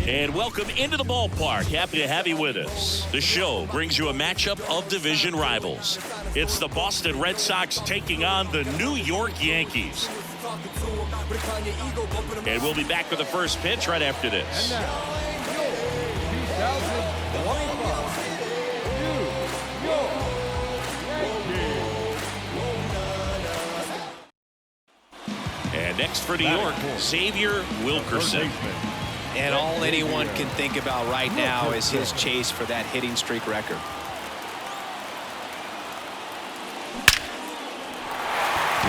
And welcome into the ballpark. Happy to have you with us. The show brings you a matchup of division rivals. It's the Boston Red Sox taking on the New York Yankees. And we'll be back with the first pitch right after this. And now, your 2025 New York Yankees. And next for New York, Xavier Wilkerson. And all anyone can think about right now is his chase for that hitting streak record.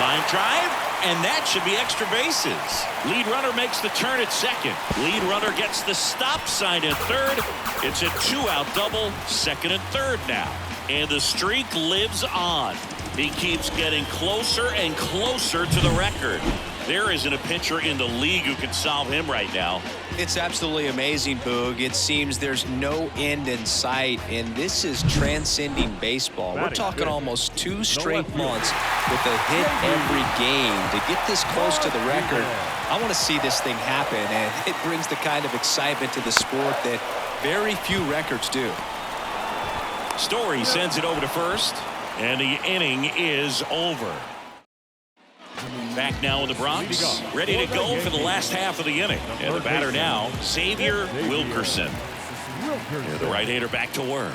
Line drive, and that should be extra bases. Lead runner makes the turn at second. Lead runner gets the stop sign at third. It's a two-out double, second and third now. And the streak lives on. He keeps getting closer and closer to the record. There isn't a pitcher in the league who can solve him right now. It's absolutely amazing, Boog. It seems there's no end in sight, and this is transcending baseball. We're talking almost 2 straight months with a hit every game. To get this close to the record, I want to see this thing happen, and it brings the kind of excitement to the sport that very few records do. Story sends it over to first, and the inning is over. Back now in the Bronx, ready to go for the last half of the inning. And the batter now, Xavier Wilkerson. And the right-hander back to work.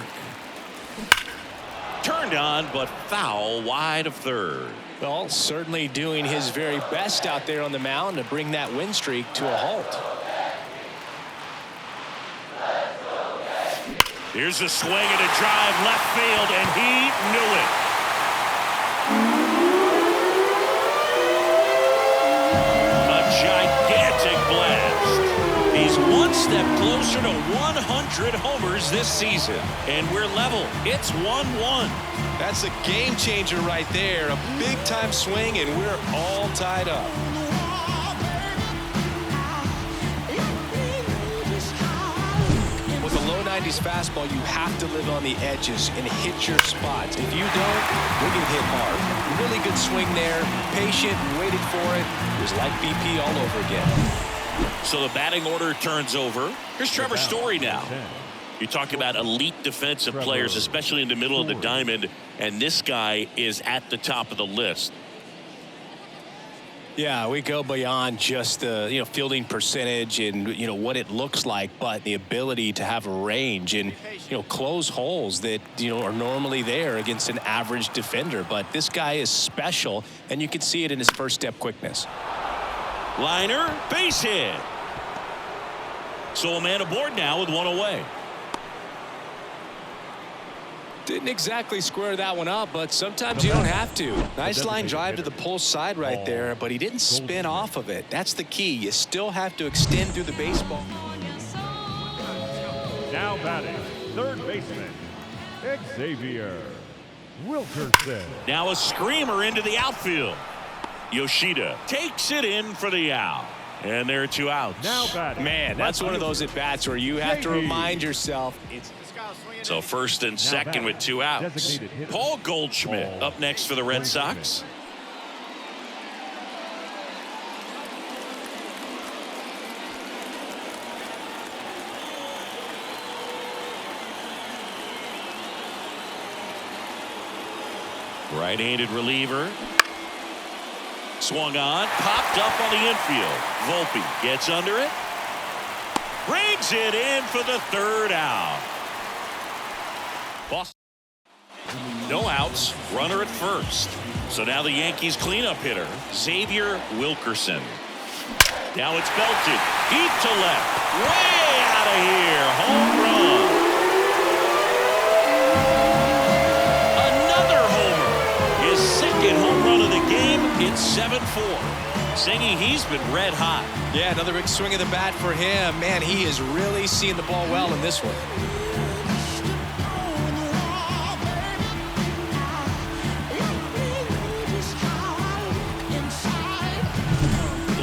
Turned on, but foul wide of third. Well, certainly doing his very best out there on the mound to bring that win streak to a halt. Here's a swing and a drive left field, and he knew it. Gigantic blast. He's one step closer to 100 homers this season. And we're level. It's 1-1. That's a game changer right there. A big-time swing, and we're all tied up. With a low 90s fastball, you have to live on the edges and hit your spots. If you don't, you'll get hit hard. Really good swing there. Patient, waited for it. It was like BP all over again. So the batting order turns over. Here's Trevor Story now. You talk about elite defensive players, especially in the middle of the diamond, and this guy is at the top of the list. Yeah, we go beyond just the fielding percentage and what it looks like, but the ability to have a range and close holes that are normally there against an average defender. But this guy is special, and you can see it in his first step quickness. Liner, base hit. So a man aboard now with one away. Didn't exactly square that one up, but sometimes you don't have to. Nice line drive to the pull side right there, but he didn't spin off of it. That's the key. You still have to extend through the baseball. Now batting, third baseman, Xavier Wilkerson. Now a screamer into the outfield. Yoshida takes it in for the out. And there are 2 outs. Now batting. Man, that's one of those at-bats where you have to remind yourself So first and second with 2 outs. Paul Goldschmidt up next for the Red Sox. Right-handed reliever. Swung on, popped up on the infield. Volpe gets under it. Brings it in for the 3rd out. Boston. No outs, runner at first. So now the Yankees cleanup hitter, Xavier Wilkerson. Now it's belted, deep to left, way out of here, home run. Another homer, his 2nd home run of the game. It's 7-4. Singing he's been red hot. Yeah, another big swing of the bat for him. Man, he is really seeing the ball well in this one.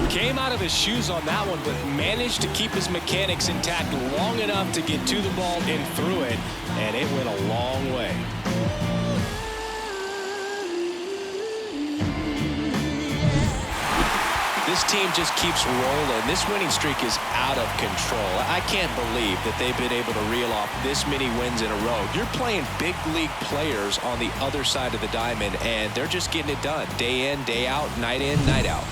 Came out of his shoes on that one, but managed to keep his mechanics intact long enough to get to the ball and through it, and it went a long way. This team just keeps rolling. This winning streak is out of control. I can't believe that they've been able to reel off this many wins in a row. You're playing big league players on the other side of the diamond, and they're just getting it done. Day in, day out, night in, night out.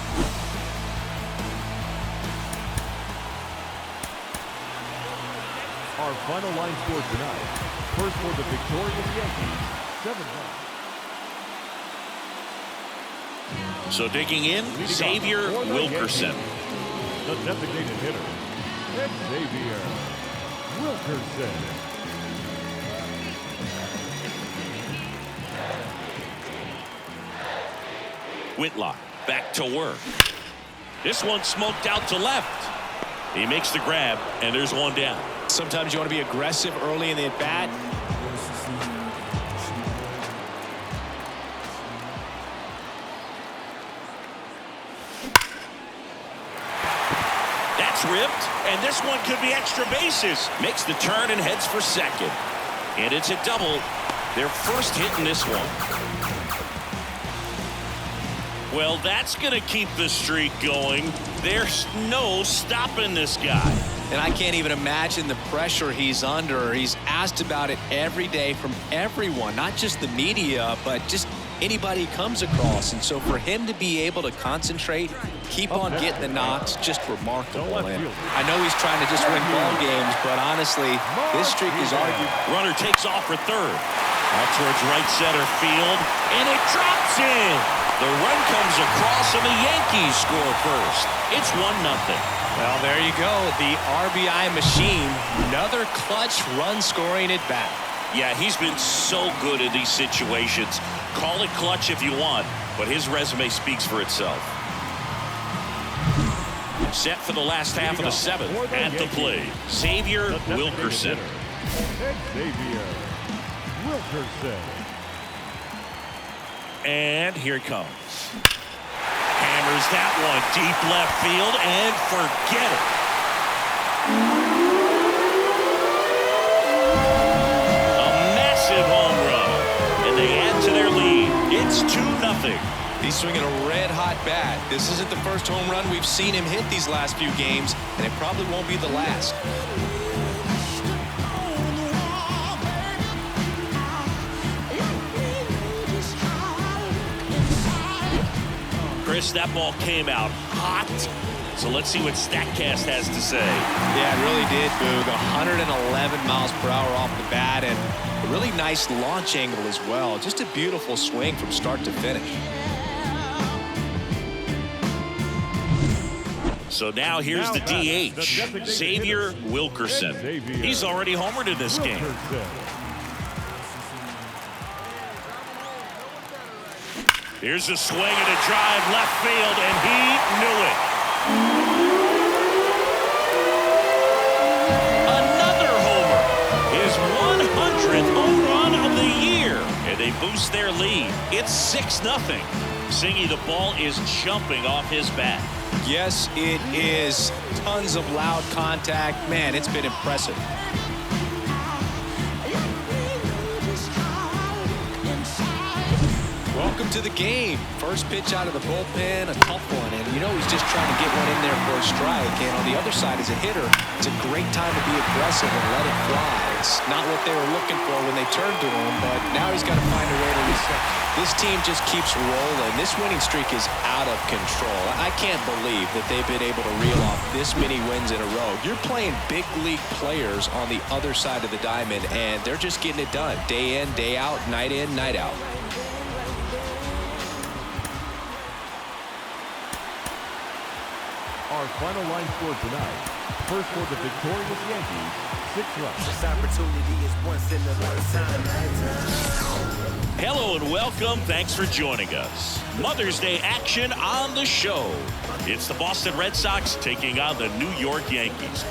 Our final line score tonight. First for the victorious Yankees, 7-1. So digging in, Xavier Wilkerson. The designated hitter, Xavier Wilkerson. Whitlock back to work. This one smoked out to left. He makes the grab, and there's one down. Sometimes you want to be aggressive early in the at-bat. That's ripped, and this one could be extra bases. Makes the turn and heads for second. And it's a double. Their first hit in this one. Well, that's going to keep the streak going. There's no stopping this guy. And I can't even imagine the pressure he's under. He's asked about it every day from everyone, not just the media, but just anybody he comes across. And so for him to be able to concentrate, keep on getting the knocks, just remarkable. And I know he's trying to just win ball games, but honestly, this streak is argued. Runner takes off for third. Out towards right center field, and it drops in. The run comes across, and the Yankees score first. It's 1-0. Well, there you go. The RBI machine. Another clutch run scoring at bat. Yeah, he's been so good in these situations. Call it clutch if you want, but his resume speaks for itself. Set for the last half of the seventh. At the plate, Xavier Wilkerson. Xavier Wilkerson. And here it comes. Hammers that one deep left field and forget it. A massive home run. And they add to their lead. It's 2-0. He's swinging a red-hot bat. This isn't the first home run we've seen him hit these last few games, and it probably won't be the last. Chris, that ball came out hot. So let's see what StatCast has to say. Yeah, it really did, Boog. 111 miles per hour off the bat, and a really nice launch angle as well. Just a beautiful swing from start to finish. So now here's the DH, Xavier Wilkerson. He's already homered in this game. Here's a swing and a drive left field, and he knew it. Another homer. His 100th home run of the year. And they boost their lead. It's 6-0. Singy, the ball is jumping off his bat. Yes, it is. Tons of loud contact. Man, it's been impressive. Welcome to the game. First pitch out of the bullpen, a tough one, and you know he's just trying to get one in there for a strike. And on the other side, as a hitter, it's a great time to be aggressive and let it fly. It's not what they were looking for when they turned to him, but now he's got to find a way to reset. This team just keeps rolling. This winning streak is out of control. I can't believe that they've been able to reel off this many wins in a row. You're playing big league players on the other side of the diamond, and they're just getting it done. Day in, day out, night in, night out. Our final line score tonight. First for the victorious Yankees, 6 runs. This opportunity is once in a lifetime. Hello and welcome. Thanks for joining us. Mother's Day action on the show. It's the Boston Red Sox taking on the New York Yankees.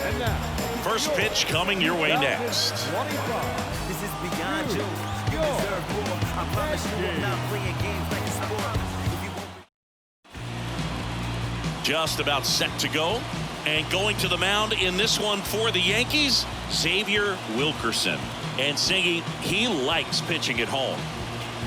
And now, First pitch coming your way next. 25. This is beyond you. You deserve more. I promise you I'm not playing games like a sport. If you want Just about set to go. And going to the mound in this one for the Yankees, Xavier Wilkerson. And Singy, he likes pitching at home.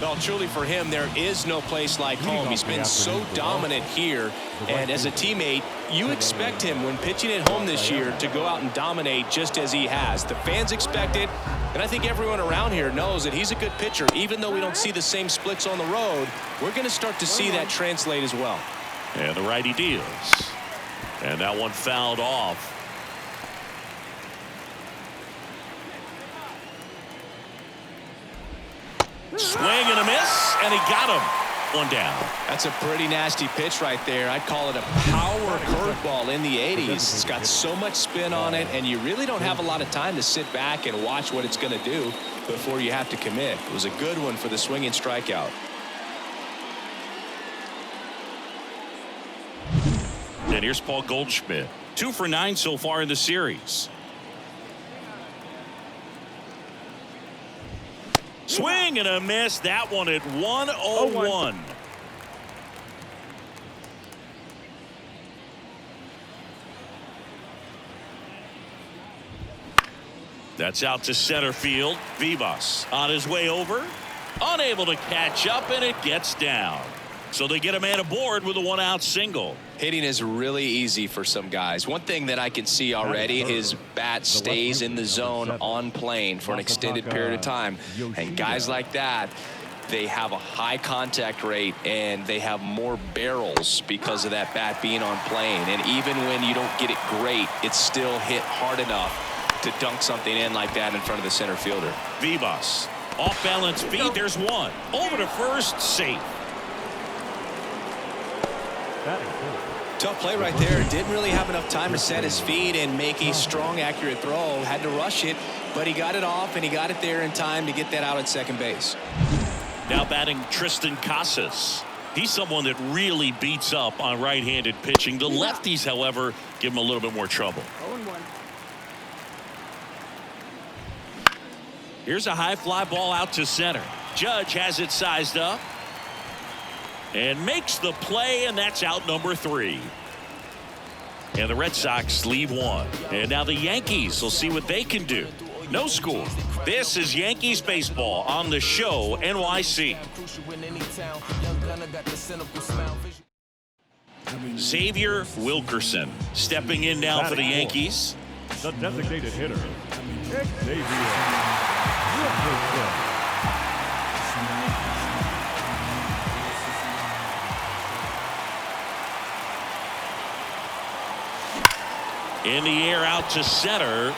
Well, truly for him, there is no place like home. He's been so dominant here. And as a teammate, you expect him when pitching at home this year to go out and dominate just as he has. The fans expect it. And I think everyone around here knows that he's a good pitcher. Even though we don't see the same splits on the road, we're going to start to see that translate as well. And the righty deals. And that one fouled off. Swing and a miss, and he got him. One down. That's a pretty nasty pitch right there. I'd call it a power curveball in the 80s. It's got so much spin on it, and you really don't have a lot of time to sit back and watch what it's going to do before you have to commit. It was a good one for the swinging strikeout. And here's Paul Goldschmidt. 2 for 9 so far in the series. Swing and a miss. That one at 1-0-1. That's out to center field. Vivas on his way over. Unable to catch up, and it gets down. So they get a man aboard with a 1-out single. Hitting is really easy for some guys. One thing that I can see already, his bat stays in the zone on plane for an extended period of time. And guys like that, they have a high contact rate and they have more barrels because of that bat being on plane. And even when you don't get it great, it's still hit hard enough to dunk something in like that in front of the center fielder. Vivas off balance feet. There's one over to first, safe. Tough play right there. Didn't really have enough time to set his feet and make a strong, accurate throw. Had to rush it, but he got it off, and he got it there in time to get that out at second base. Now batting Tristan Casas. He's someone that really beats up on right-handed pitching. The lefties, however, give him a little bit more trouble. 0-1. Here's a high fly ball out to center. Judge has it sized up and makes the play, and that's out number 3. And the Red Sox lead 1. And now the Yankees will see what they can do. No score. This is Yankees baseball on the show NYC. Xavier Wilkerson stepping in now for the Yankees. The designated hitter, Xavier Wilkerson. In the air out to center.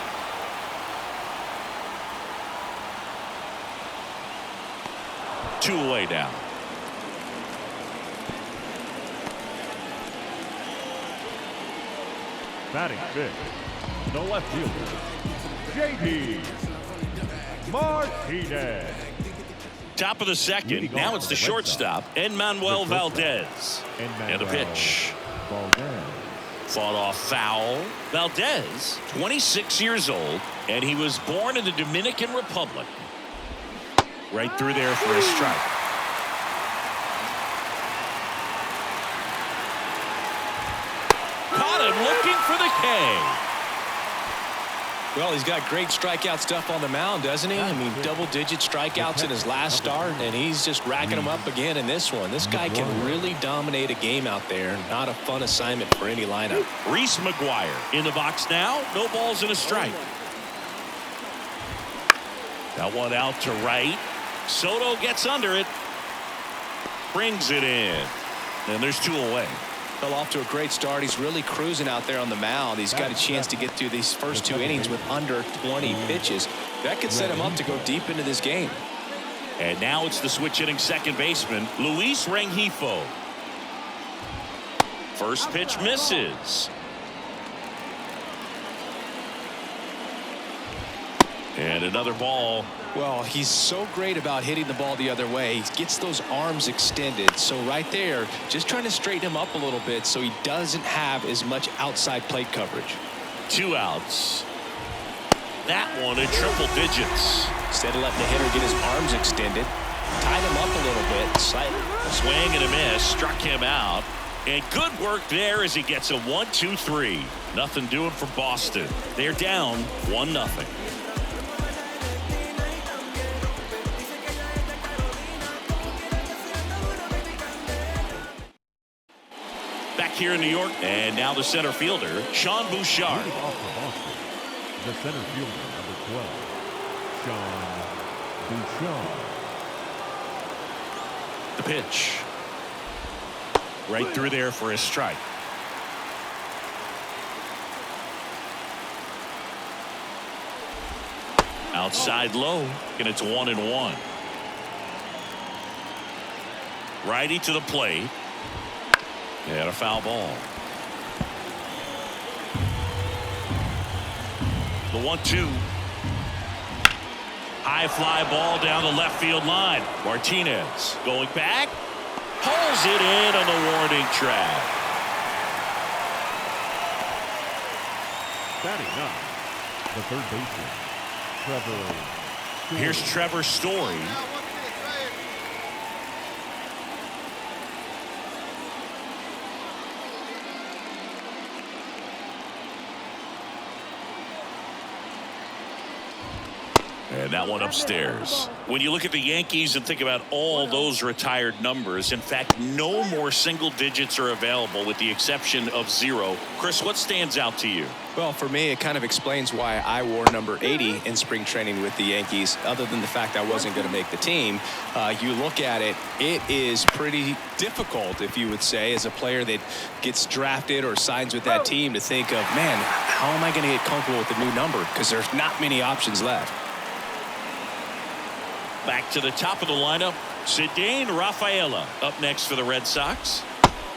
Two away now. Batting fifth, the left fielder, J.D. Martinez. Top of the second. Now it's the shortstop, Enmanuel Valdez. And the pitch. Fought off foul. Valdez, 26 years old, and he was born in the Dominican Republic. Right through there for a strike. Caught him looking for the K. Well, he's got great strikeout stuff on the mound, doesn't he? I mean, double-digit strikeouts in his last start, and he's just racking them up again in this one. This guy can really dominate a game out there. Not a fun assignment for any lineup. Reese McGuire in the box now. No balls and a strike. That one out to right. Soto gets under it. Brings it in. And there's 2 away. Fell off to a great start. He's really cruising out there on the mound. He's got a chance to get through these first 2 innings with under 20 pitches. That could set him up to go deep into this game. And now it's the switch hitting second baseman, Luis Rengifo. First pitch misses. And another ball. Well, he's so great about hitting the ball the other way. He gets those arms extended. So right there, just trying to straighten him up a little bit so he doesn't have as much outside plate coverage. 2 outs. That one in triple digits. Instead of letting the hitter get his arms extended, tied him up a little bit. Slightly. Swing and a miss. Struck him out. And good work there as he gets a 1-2-3. Nothing doing for Boston. They're down 1-0. Back here in New York, and now the center fielder, Sean Bouchard. Leading off for Boston, the center fielder, number 12, Sean Bouchard. The pitch. Right through there for a strike. Outside low, and it's 1-1. Righty to the plate. And a foul ball. The 1-2. High fly ball down the left field line. Martinez going back. Pulls it in on the warning track. Batting up, the third baseman, Trevor. Here's Trevor Story. And that one upstairs. When you look at the Yankees and think about all those retired numbers, in fact, no more single digits are available with the exception of 0. Chris, what stands out to you? Well, for me, it kind of explains why I wore number 80 in spring training with the Yankees, other than the fact I wasn't going to make the team. You look at it, it is pretty difficult, if you would say, as a player that gets drafted or signs with that team to think of, man, how am I going to get comfortable with the new number? Because there's not many options left. Back to the top of the lineup, Cedane Rafaela up next for the Red Sox.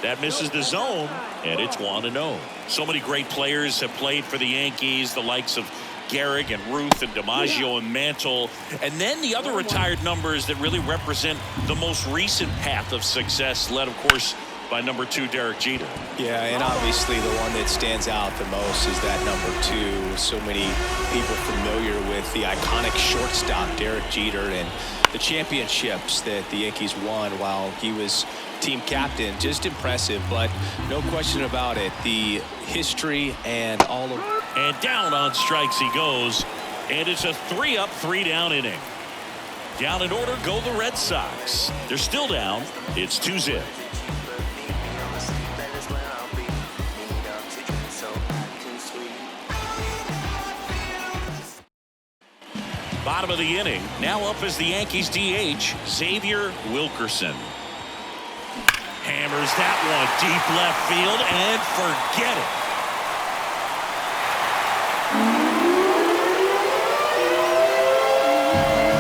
That misses the zone, and it's 1-0. So many great players have played for the Yankees, the likes of Gehrig and Ruth and DiMaggio and Mantle. And then the other retired numbers that really represent the most recent path of success, led, of course, by number 2, Derek Jeter. Yeah, and obviously the one that stands out the most is that number 2. So many people familiar with the iconic shortstop, Derek Jeter, and the championships that the Yankees won while he was team captain. Just impressive, but no question about it. The history and all of... And down on strikes he goes, and it's a 3-up, 3-down inning. Down in order go the Red Sox. They're still down. It's 2-0. Bottom of the inning. Now up is the Yankees DH, Xavier Wilkerson. Hammers that one deep left field and forget it.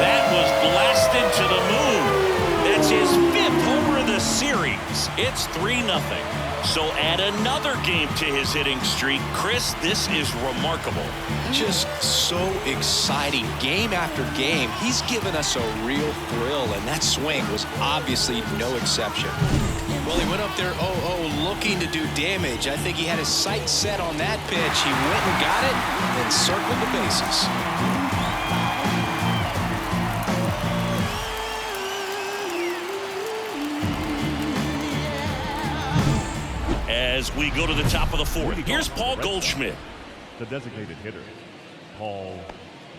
That was blasted to the moon. That's his 5th homer of the series. It's 3-0. So add another game to his hitting streak. Chris, this is remarkable. Just so exciting. Game after game, he's given us a real thrill, and that swing was obviously no exception. Well, he went up there 0-0 looking to do damage. I think he had his sights set on that pitch. He went and got it and circled the bases. As we go to the top of the 4th, here's Paul Goldschmidt. The designated hitter, Paul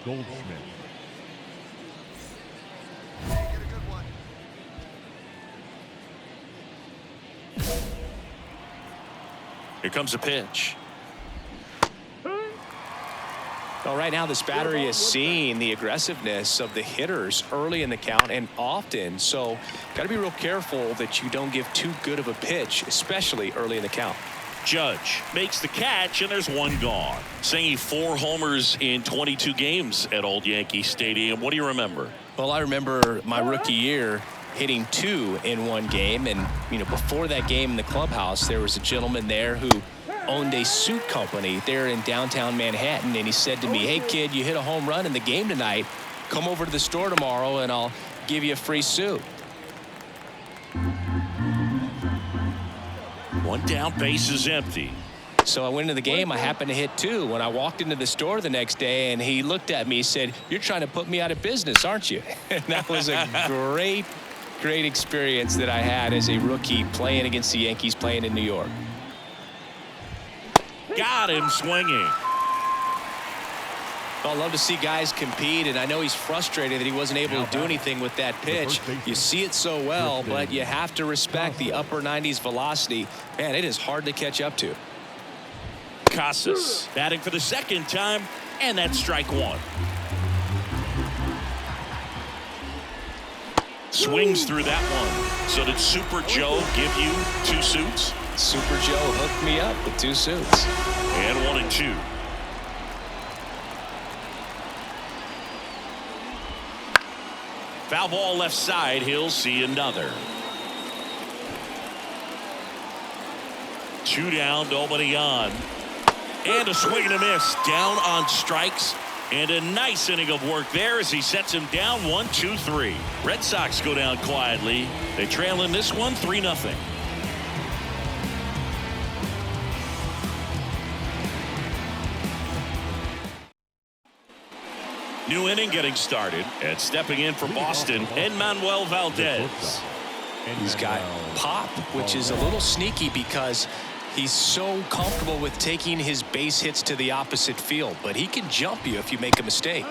Goldschmidt. Here comes a pitch. Well, right now this battery is seeing the aggressiveness of the hitters early in the count and often. So got to be real careful that you don't give too good of a pitch, especially early in the count. Judge makes the catch, and there's one gone. Saying 4 homers in 22 games at Old Yankee Stadium. What do you remember? Well, I remember my rookie year hitting 2 in one game. And, you know, before that game in the clubhouse, there was a gentleman there who owned a suit company there in downtown Manhattan. And he said to me, hey, kid, you hit a home run in the game tonight. Come over to the store tomorrow, and I'll give you a free suit. One down, base is empty. So I went into the game. I happened to hit 2. When I walked into the store the next day, and he looked at me, he said, you're trying to put me out of business, aren't you? And that was a great experience that I had as a rookie playing against the Yankees, playing in New York. Got him swinging. Well, I love to see guys compete, and I know he's frustrated that he wasn't able to do anything with that pitch. You see it so well, but you have to respect the upper 90s velocity. Man, it is hard to catch up to. Casas batting for the second time, and that's strike one. Swings through that one. So did Super Joe give you 2 suits? Super Joe hooked me up with 2 suits. And 1-2. Foul ball left side. He'll see another. 2 down, nobody on. And a swing and a miss. Down on strikes. And a nice inning of work there as he sets him down 1-2-3. Red Sox go down quietly. They trail in this one 3-0. New inning getting started, and stepping in for Boston, NYY Valdez. He's got pop, which is a little sneaky because he's so comfortable with taking his base hits to the opposite field, but he can jump you if you make a mistake.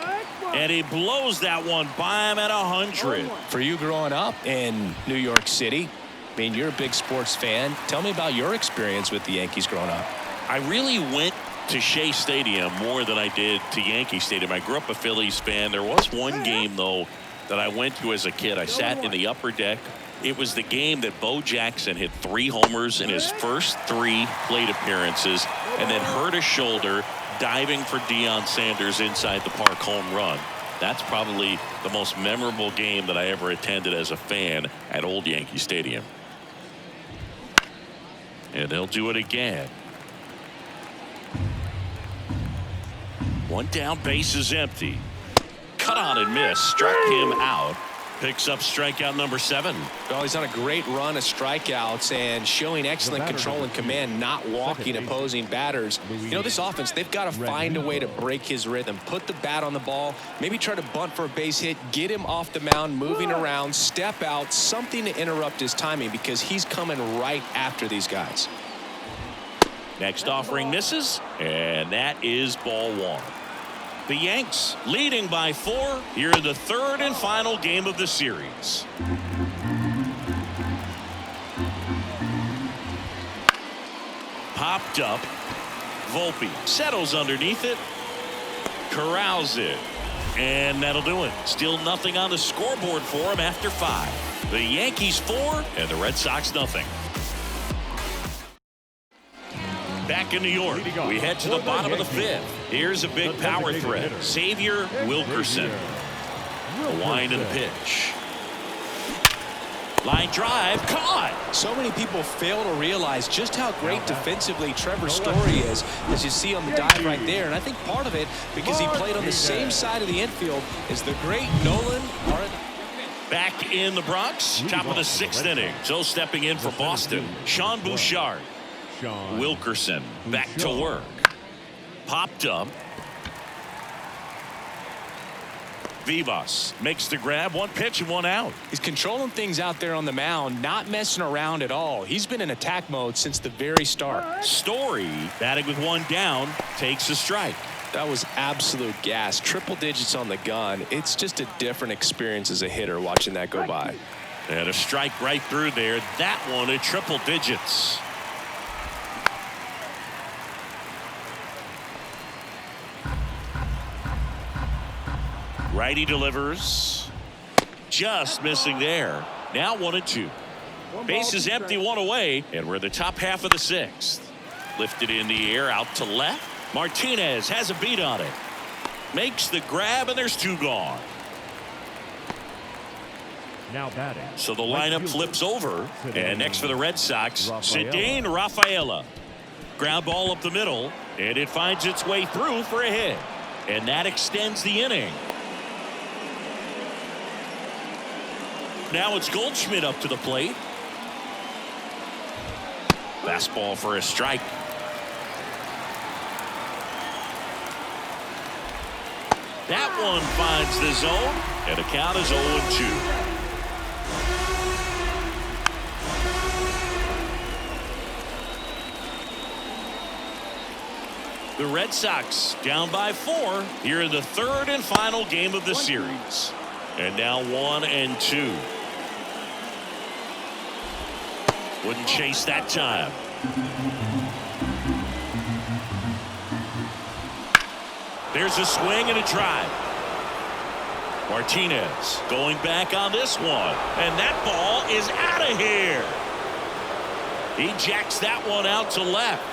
And he blows that one by him at 100. For you growing up in New York City, I mean, you're a big sports fan. Tell me about your experience with the Yankees growing up. I really went to Shea Stadium more than I did to Yankee Stadium. I grew up a Phillies fan. There was one game, though, that I went to as a kid. I sat in the upper deck. It was the game that Bo Jackson hit 3 homers in his first 3 plate appearances and then hurt a shoulder diving for Deion Sanders inside the park home run. That's probably the most memorable game that I ever attended as a fan at Old Yankee Stadium. And they'll do it again. 1 down, base is empty. Cut on and miss. Struck him out. Picks up strikeout number 7. Well, he's on a great run of strikeouts and showing excellent control and command, not walking opposing batters. You know, this offense, they've got to find a way to break his rhythm, put the bat on the ball, maybe try to bunt for a base hit, get him off the mound, moving around, step out, something to interrupt his timing because he's coming right after these guys. Next offering misses, and that is ball 1. The Yanks leading by 4 here in the 3rd and final game of the series. Popped up. Volpe settles underneath it. Corrals it. And that'll do it. Still nothing on the scoreboard for him after 5. The Yankees 4 and the Red Sox nothing. Back in New York, we head to the bottom of the 5th. Here's a big power threat. Xavier Wilkerson. The wind and the pitch. Line drive, caught. So many people fail to realize just how great defensively Trevor Story is, as you see on the dive right there. And I think part of it because he played on the same side of the infield as the great Nolan. Back in the Bronx, top of the 6th inning. So stepping in for Boston, Sean Bouchard. Wilkerson back to work. Popped up. Vivas makes the grab. 1 pitch and 1 out. He's controlling things out there on the mound, not messing around at all. He's been in attack mode since the very start. Story batting with 1 down takes a strike. That was absolute gas. Triple digits on the gun. It's just a different experience as a hitter watching that go by. And a strike right through there. That one at triple digits. Righty delivers. Just missing there. Now 1-2. Base is empty, 1 away, and we're in the top half of the 6th. Lifted in the air out to left. Martinez has a beat on it. Makes the grab, and there's 2 gone. Now batting. So the lineup flips over, and next for the Red Sox, Ceddanne Rafaela. Ground ball up the middle, and it finds its way through for a hit. And that extends the inning. Now it's Goldschmidt up to the plate. Fastball for a strike. That one finds the zone, and the count is 0-2. The The Red Sox down by 4 here in the third and final game of the series. And now 1-2. Wouldn't chase that time. There's a swing and a drive. Martinez going back on this one. And that ball is out of here. He jacks that one out to left.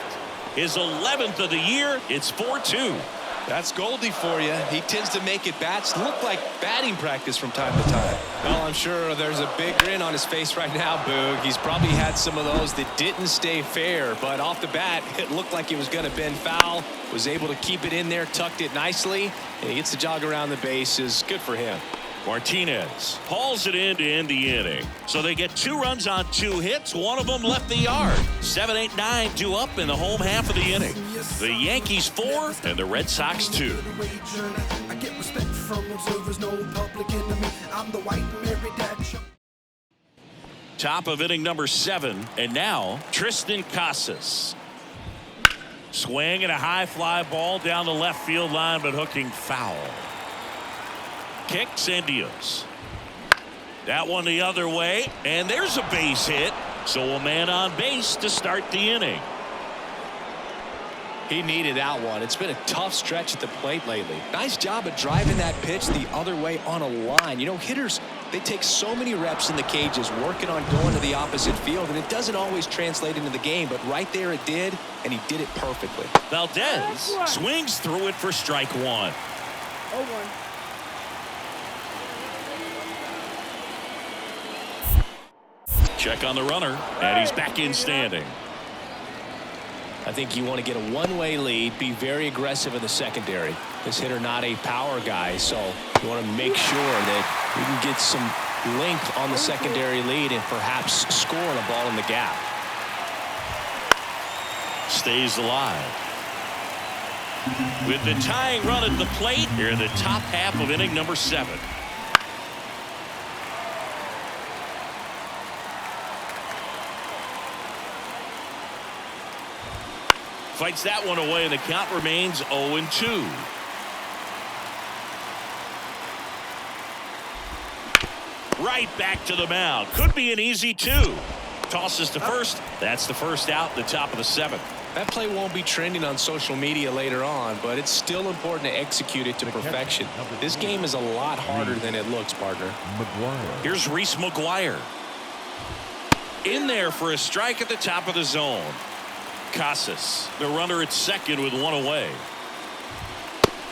His 11th of the year. It's 4-2. That's Goldie for you. He tends to make at bats look like batting practice from time to time. Well, I'm sure there's a big grin on his face right now, Boog. He's probably had some of those that didn't stay fair, but off the bat, it looked like it was going to bend foul. Was able to keep it in there, tucked it nicely, and he gets the jog around the bases. Good for him. Martinez hauls it in to end the inning. So they get 2 runs on 2 hits. One of them left the yard. 7, 8, 9 due up in the home half of the inning. The Yankees 4 and the Red Sox 2. Top of inning number 7. And now Tristan Casas. Swing and a high fly ball down the left field line, but hooking foul. Kicks and deals. That one the other way, and there's a base hit. So a man on base to start the inning. He needed that one. It's been a tough stretch at the plate lately. Nice job of driving that pitch the other way on a line. You know, hitters, they take so many reps in the cages working on going to the opposite field, and it doesn't always translate into the game, but right there it did, and he did it perfectly. Valdez swings through it for strike 1. 0-1. Check on the runner, and he's back in standing. I think you want to get a one-way lead, be very aggressive in the secondary. This hitter not a power guy, so you want to make sure that you can get some length on the secondary lead and perhaps score on a ball in the gap. Stays alive. With the tying run at the plate here in the top half of inning number 7. Fights that one away, and the count remains 0-2. Right back to the mound. Could be an easy 2. Tosses to first. That's the first out, the top of the 7th. That play won't be trending on social media later on, but it's still important to execute it to perfection. This game is a lot harder than it looks, partner. McGuire. Here's Reese McGuire. In there for a strike at the top of the zone. Casas, the runner at second with 1 away.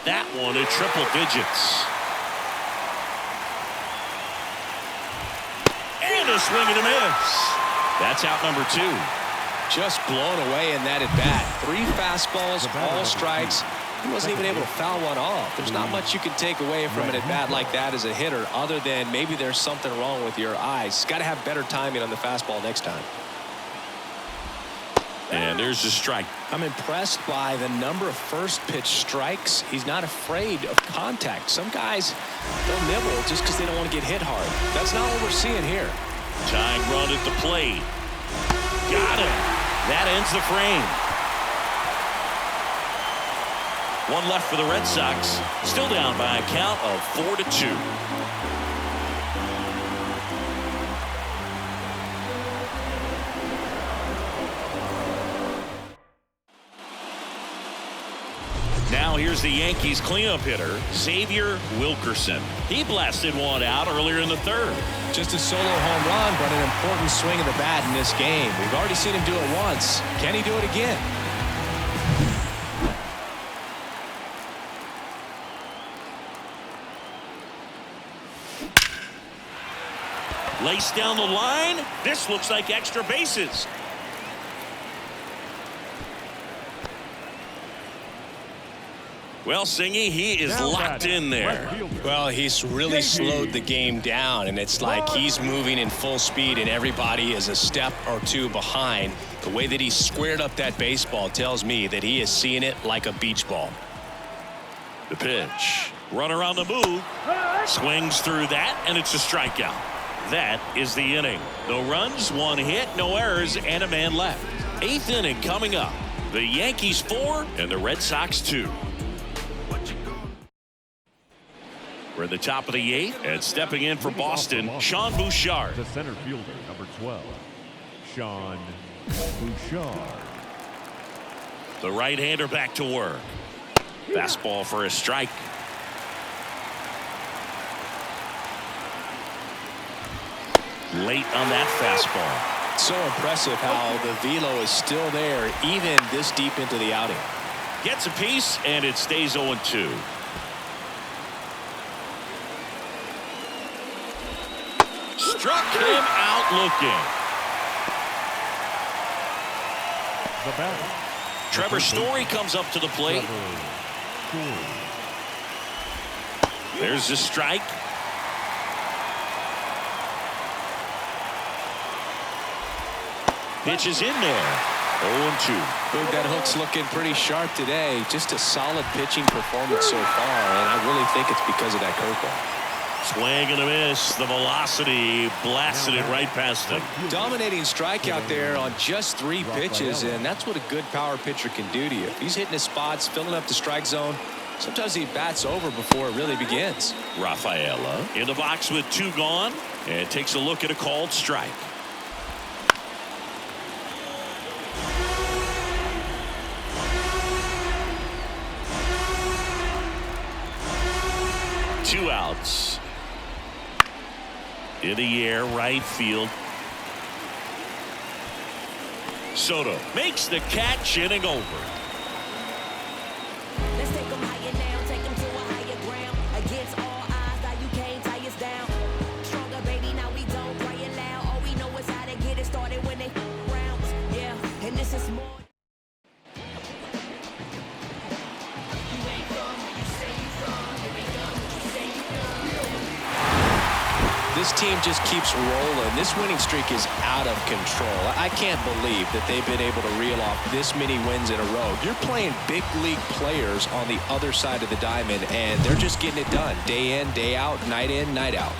That one at triple digits. And a swing and a miss. That's out number 2. Just blown away in that at bat. 3 fastballs, all strikes. He wasn't even able to foul one off. There's not much you can take away from an at bat like that as a hitter, other than maybe there's something wrong with your eyes. Got to have better timing on the fastball next time. And there's the strike. I'm impressed by the number of first pitch strikes. He's not afraid of contact. Some guys, they'll nibble just because they don't want to get hit hard. That's not what we're seeing here. Tying run at the plate. Got him. That ends the frame. 1 left for the Red Sox. Still down by a count of 4-2. Now here's the Yankees cleanup hitter, Xavier Wilkerson. He blasted one out earlier in the 3rd. Just a solo home run, but an important swing of the bat in this game. We've already seen him do it once. Can he do it again? Laced down the line. This looks like extra bases. Well, Singy, he is locked in there. Well, he's really slowed the game down, and it's like he's moving in full speed, and everybody is a step or 2 behind. The way that he squared up that baseball tells me that he is seeing it like a beach ball. The pitch. Runner on the move. Swings through that, and it's a strikeout. That is the inning. No runs, 1 hit, no errors, and a man left. 8th inning coming up. The Yankees 4 and the Red Sox 2. We're at the top of the 8th, and stepping in for Boston, Sean Bouchard. The center fielder, number 12, Sean Bouchard. The right-hander back to work. Fastball for a strike. Late on that fastball. So impressive how the velo is still there even this deep into the outing. Gets a piece, and it stays 0-2. Struck him out looking. The batter, Trevor Story comes up to the plate. There's the strike. Pitch is in there. 0-2. Boog, that hook's looking pretty sharp today. Just a solid pitching performance so far, and I really think it's because of that curveball. Swing and a miss. The velocity blasted it right past him. Dominating strikeout there on just 3 pitches, and that's what a good power pitcher can do to you. If he's hitting his spots, filling up the strike zone, sometimes he bats over before it really begins. Rafaela in the box with 2 gone, and takes a look at a called strike. Two outs. In the air, right field. Soto makes the catch, inning over. Let's take them higher now, take them to a higher ground. Against all odds, now you can't tie us down. Stronger, baby, now we don't cry it loud. All we know is how to get it started when they rounds. Yeah, and this is more. This team just keeps rolling. This winning streak is out of control. I can't believe that they've been able to reel off this many wins in a row. You're playing big league players on the other side of the diamond, and they're just getting it done day in, day out, night in, night out.